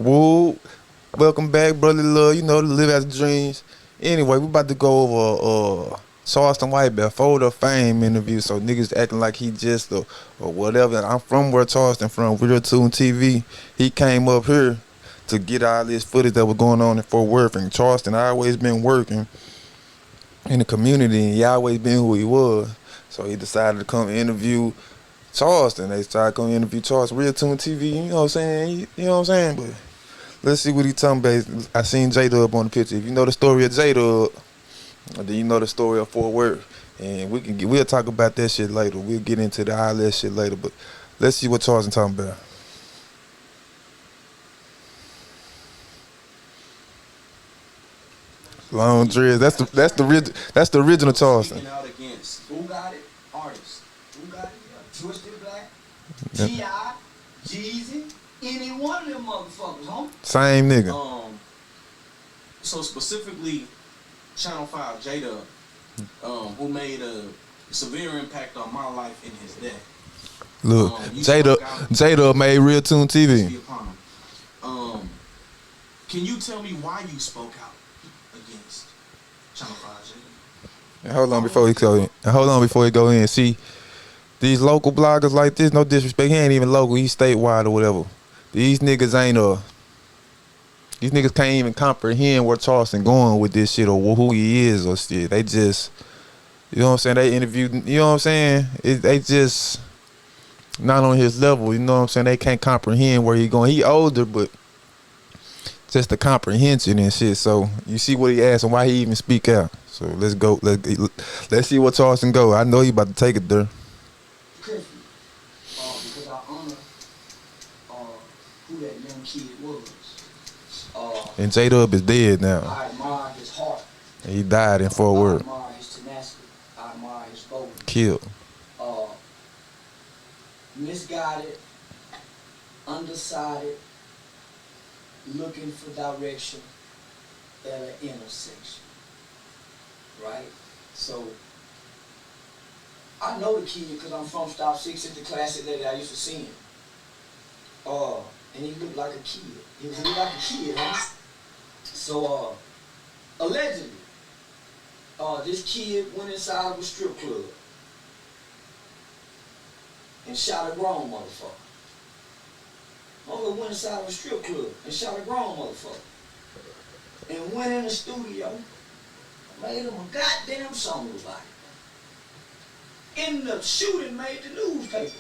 Woo. Welcome back, brother love. You know, the Live Out Dreams. Anyway, we about to go over Charleston White Bear photo fame interview. So niggas acting like he just or whatever. I'm from where Charleston from, Real Tune TV. He came up here to get all this footage that was going on in Fort Worth and Charleston. I always been working in the community and he always been who he was. So he decided to come interview Charleston. They started coming interview Charleston, Real Tune TV. You know what I'm saying? You know what I'm saying? But let's see what he talking about. I seen J-Dub on the picture. If you know the story of J-Dub, then you know the story of Fort Worth. And we'll talk about that shit later. We'll get into all that shit later. But let's see what Charleston talking about. Long dreads. That's the original Charleston. Speaking out against who got it? Artists. Who got it? Twisted Black, Yeah. T.I., Jeezy, any one of them motherfuckers, huh? Same nigga. So specifically, Channel 5 J-Dub, who made a severe impact on my life in his day. Look, J-Dub made Real Tune TV. Can you tell me why you spoke out against Channel 5 J-Dub? And hold on before he go in. See, these local bloggers like this, no disrespect, he ain't even local, he's statewide or whatever. These niggas these niggas can't even comprehend where Charleston going with this shit or who he is or shit. They just, you know what I'm saying, they interviewed, you know what I'm saying? They just not on his level, you know what I'm saying? They can't comprehend where he going. He older, but just the comprehension and shit. So you see what he asked and why he even speak out. So let's go, let's see what Charleston go. I know he about to take it there. Because I honor who that young kid was. And J-Dub is dead now. I admire his heart. He died in Fort Worth. I admire his tenacity. I admire his boldness. Killed. Misguided, undecided, looking for direction at an intersection. Right? So, I know the kid because I'm from Stop 6 at the classic that I used to see him. And he looked like a kid. He looked like a kid, huh? So, allegedly, this kid went inside of a strip club and shot a grown motherfucker. Went inside of a strip club and shot a grown motherfucker. And went in the studio, made him a goddamn song about it. And the shooting made the newspaper.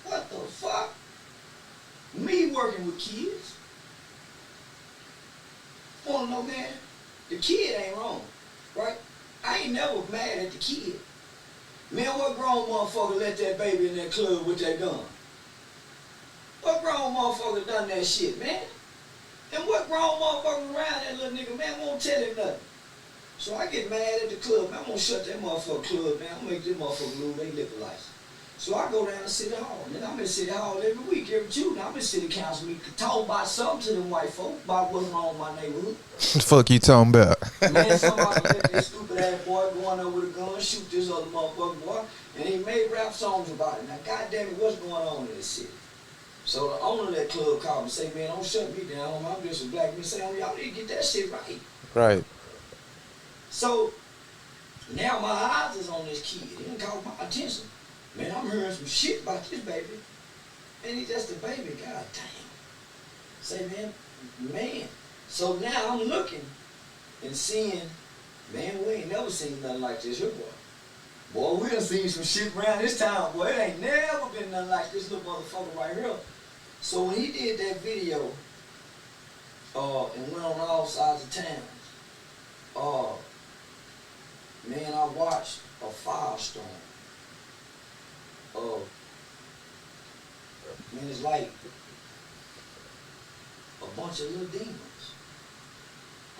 What the fuck? Me working with kids. Wanna know, man? The kid ain't wrong, right? I ain't never mad at the kid. Man, what grown motherfucker let that baby in that club with that gun? What grown motherfucker done that shit, man? And what grown motherfucker around that little nigga, man, won't tell him nothing? So I get mad at the club, man. I'm gonna shut that motherfucker club down. I'm gonna make this motherfucker lose their liquor license. So I go down to City Hall. And then I'm in City Hall every week, every Tuesday. I'm in City Council meeting to talk about something to them white folk, about what's wrong in my neighborhood. What the fuck you talking about? Man, somebody let this stupid ass boy go in there with a gun, shoot this other motherfucker boy, and he made rap songs about it. Now, goddamn it, what's going on in this city? So the owner of that club called me and say, man, don't shut me down. I'm just a black man saying, y'all need to get that shit right. Right. So now my eyes is on this kid. He didn't call my attention. Man, I'm hearing some shit about this baby. And he's just a baby. God damn. Say, man. So now I'm looking and seeing, man, we ain't never seen nothing like this here, boy. Boy, we done seen some shit around this town, boy. It ain't never been nothing like this little motherfucker right here. So when he did that video, and went on all sides of town, man, I watched a firestorm. Man, it's like a bunch of little demons.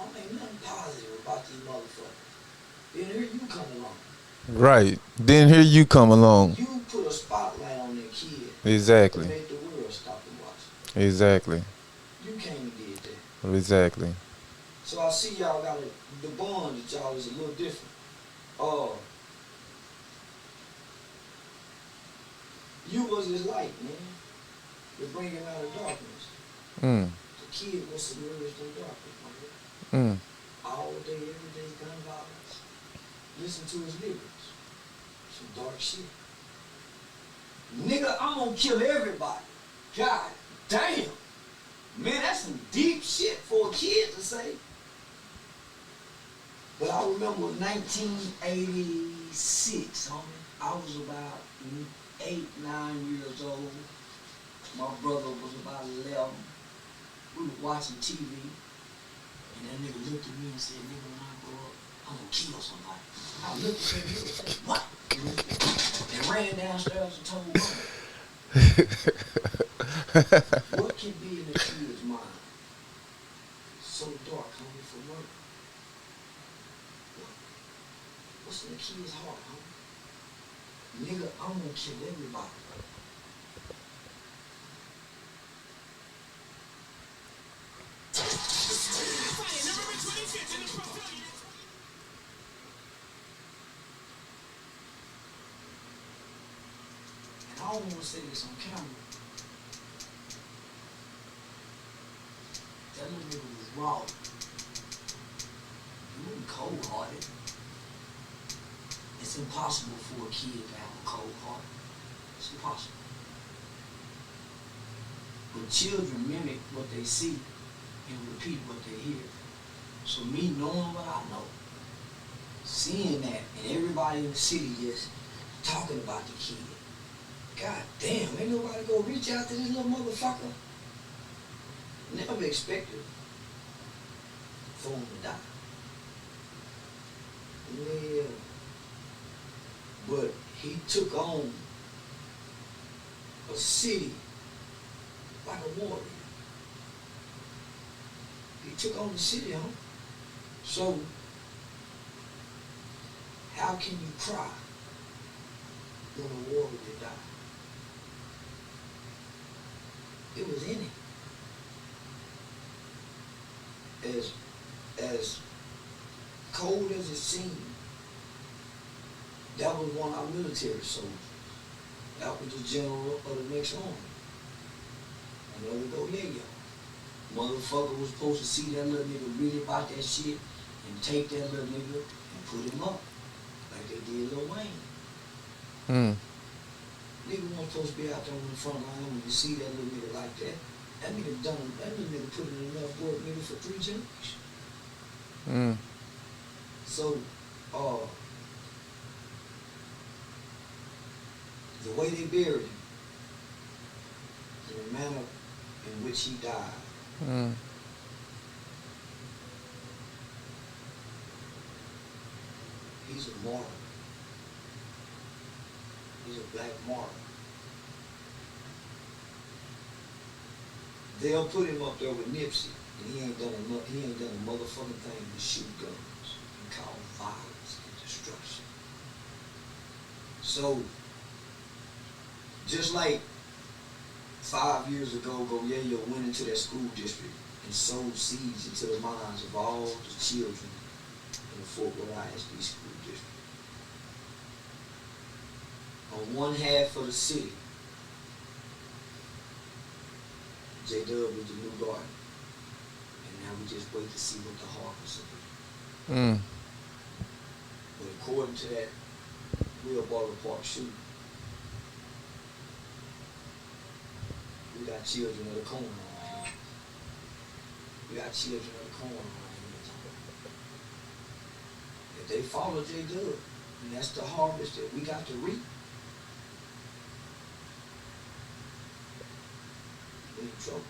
Ain't nothing positive about these motherfuckers. Then here you come along. Right. Then here you come along. You put a spotlight on that kid. Exactly. To make the world stop and watch. Exactly. You came and did that. Exactly. So I see y'all got the bond that y'all is a little different. You was his light, man. to bring him out of darkness. Mm. The kid was submerged in darkness, my nigga. Mm. All day, every day, gun violence. Listen to his lyrics. Some dark shit. Nigga, I'm gonna kill everybody. God damn. Man, that's some deep shit for a kid to say. But I remember 1986, homie. I was about 8, 9 years old. My brother was about 11. We were watching TV. And that nigga looked at me and said, nigga, when I grow up, I'm gonna kill somebody. I looked at him and said, what? And ran downstairs and told mama. What can be in the kid's mind? So dark, homie, for murder. What's in the kid's heart, homie? Nigga, I'm gonna kill everybody. And I don't want to say this on camera. That little nigga was raw. He wasn't cold-hearted. It's impossible for a kid to have a cold heart. It's impossible. But children mimic what they see and repeat what they hear. So me knowing what I know, seeing that, and everybody in the city just talking about the kid. God damn, ain't nobody gonna reach out to this little motherfucker. Never expected for him to die. Yeah. But he took on a city like a warrior. He took on the city, huh? So, how can you cry when a warrior died? It was in him. As cold as it seemed, that was one of our military soldiers. That was the general of the next army. Another go yeah. Motherfucker was supposed to see that little nigga really about that shit and take that little nigga and put him up like they did Lil Wayne. Mm. Nigga wasn't supposed to be out there on the front line when you see that little nigga like that. That little nigga put in enough work nigga for 3 generations. Mm. So, the way they buried him, and the manner in which he died, Mm. he's a martyr. He's a black martyr. They'll put him up there with Nipsey, and he ain't done a motherfucking thing but shoot guns and cause violence and destruction. So, just like 5 years ago, Goyello went into that school district and sowed seeds into the minds of all the children in the Fort Worth ISD school district. On one half of the city, J-Dub was the new garden. And now we just wait to see what the harvest will be. Mm. But according to that Wheelbarrow Park shooting, we got children of the corn around here. We got children of the corn around here. If they follow J-Dub, and that's the harvest that we got to reap, we in trouble.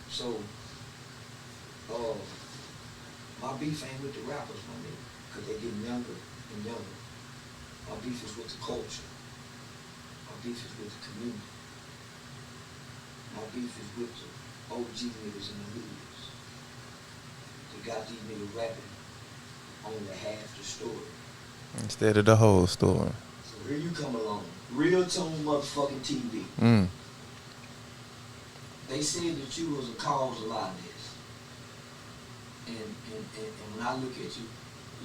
So, my beef ain't with the rappers, my nigga, because they getting younger and younger. My beef is with the culture. My beef is with the community. My beef is with the OG niggas and the leaders. They got these niggas rapping only half the story. Instead of the whole story. So here you come along. Real Tone motherfucking TV. Mm. They said that you was a cause of a lot of this. And when I look at you,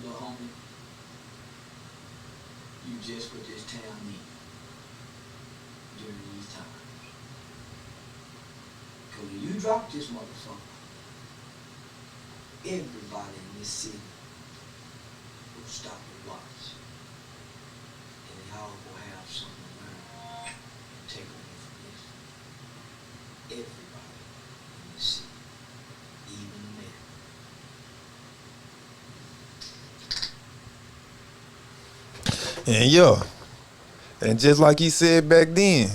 little homie, you just what this town needs. during these times. Because when you drop this motherfucker, everybody in this city will stop and watch. And y'all will have something to learn and take away from this. Everybody in this city, even the mayor. And yeah, and just like he said back then,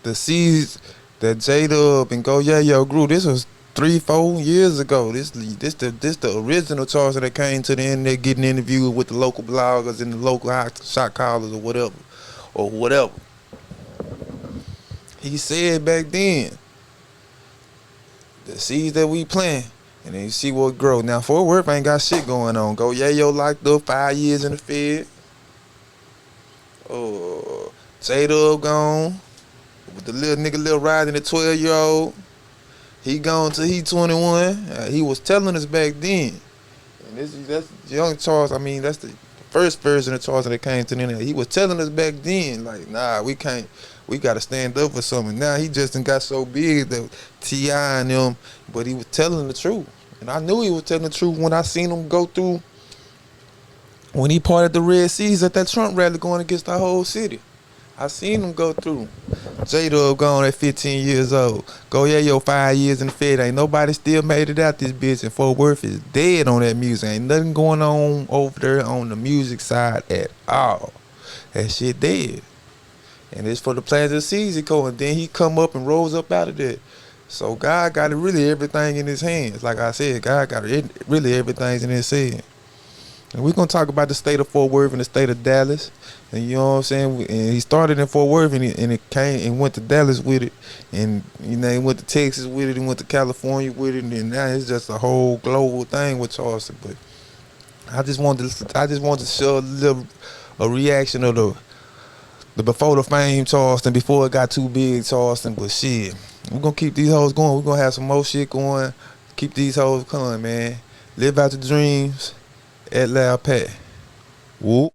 the seeds that J-Dub and Go Yayo grew, this was 3-4 years ago. This the original Charleston that came to the internet getting interviewed with the local bloggers and the local shot callers or whatever. He said back then, the seeds that we plant, and then you see what grow. Now Fort Worth ain't got shit going on. Go Yayo locked up 5 years in the Fed. J-Dub gone. With the little nigga Lil Riding, the 12-year-old. He gone till he 21. He was telling us back then. And that's young Charles. I mean, that's the first version of Charles that came to the internet. He was telling us back then, like, nah, we can't. We got to stand up for something. Now he just got so big that T.I. and them, but he was telling the truth. And I knew he was telling the truth when I seen him go through, when he parted the Red Seas at that Trump rally going against the whole city. I seen him go through. J-Dub gone at 15 years old. Go Yayo 5 years in the Fed. Ain't nobody still made it out this bitch. And Fort Worth is dead on that music. Ain't nothing going on over there on the music side at all. That shit dead. And it's for the plans of Caesar. And then he come up and rolls up out of that. So God got really everything in his hands. Like I said, God got really everything in his hands. And we're going to talk about the state of Fort Worth and the state of Dallas. And you know what I'm saying? And he started in Fort Worth and it came and went to Dallas with it. And, you know, he went to Texas with it and went to California with it. And now it's just a whole global thing with Charleston. But I just wanted to show a reaction of the before the fame Charleston, before it got too big Charleston. But shit, we're going to keep these hoes going. We're going to have some more shit going. Keep these hoes coming, man. Live out the dreams. At Loud Pat. Whoop.